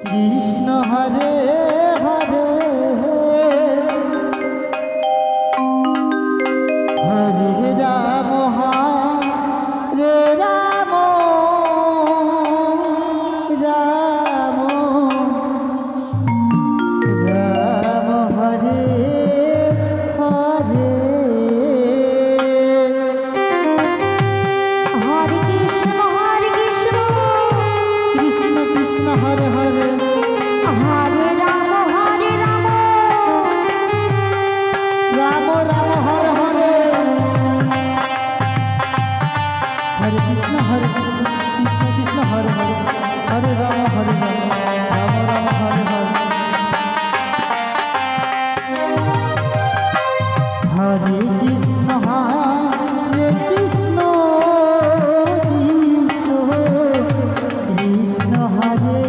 Krishna Hare Hare Hare Ram Hare Ram Ram Ram Hare Hare Hare Krishna Krishna Krishna Hare Hare Hare Ram Ram Ram Hare Hare Hare Krishna Krishna Krishna Hare Hare Hare Ram Hare Hare Ram Ram Hare Hare Hare Krishna Krishna Krishna Hare Hare Hare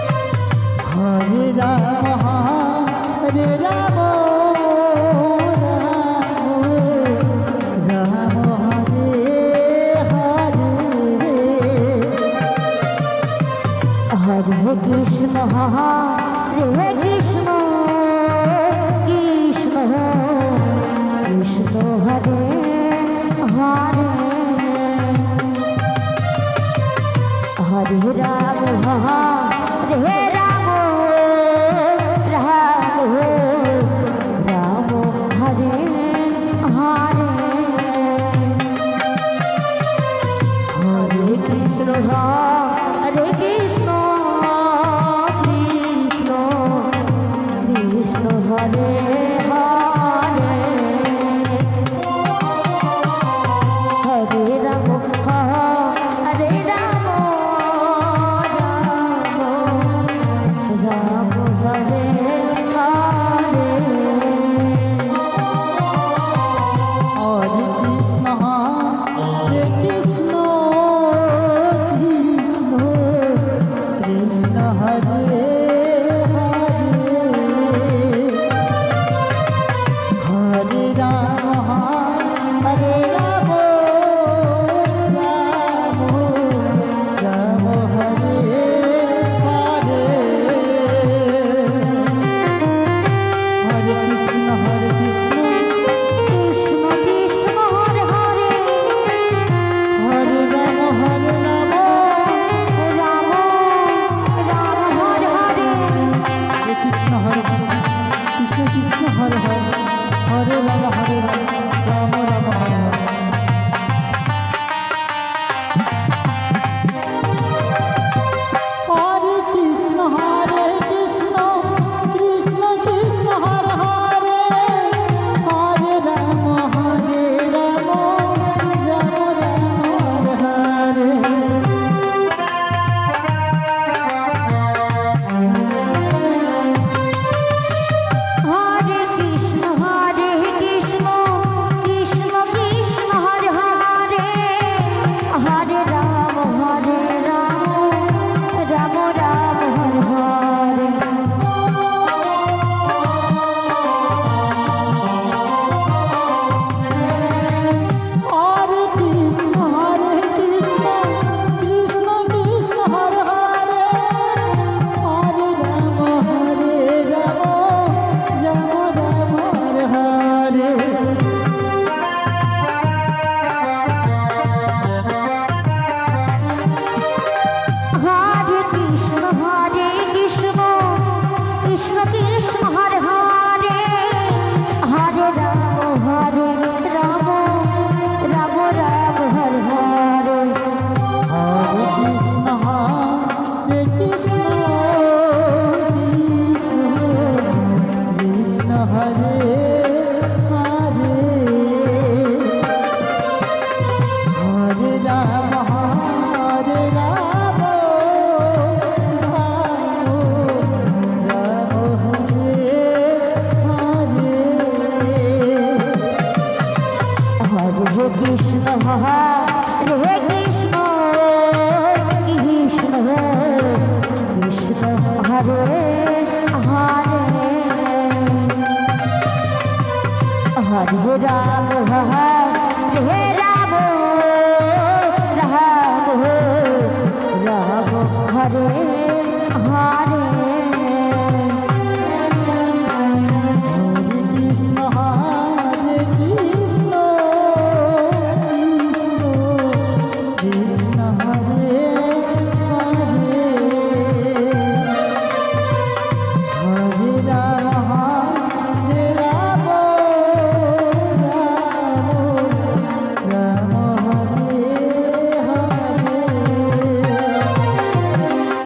Ram Ram Ram Hare Hare Hare Krishna Hare Krishna Krishna Krishna Hare Hare Hare Ram Hare Ram Ram Ram Hare Hare Hare Krishna Hare Krishna Krishna Krishna Hare Hare Hare Ram Hare Ram Ram Ram Hare Hare Hare Krishna Krishna Krishna Krishna Hare Hare Ram Ram Ram Hare Hare Hare Krishna Krishna Krishna Hare Hare Hare Ram Ram Ram Hare Hare Hare Krishna Krishna Krishna Hare Hare Hare Ram Ram Ram Hare Hare Hare Krishna Krishna Krishna Hare Hare Hare Ram Ram Ram Hare Hare Hare Krishna Krishna Krishna Hare Hare Hare Ram Ram Ram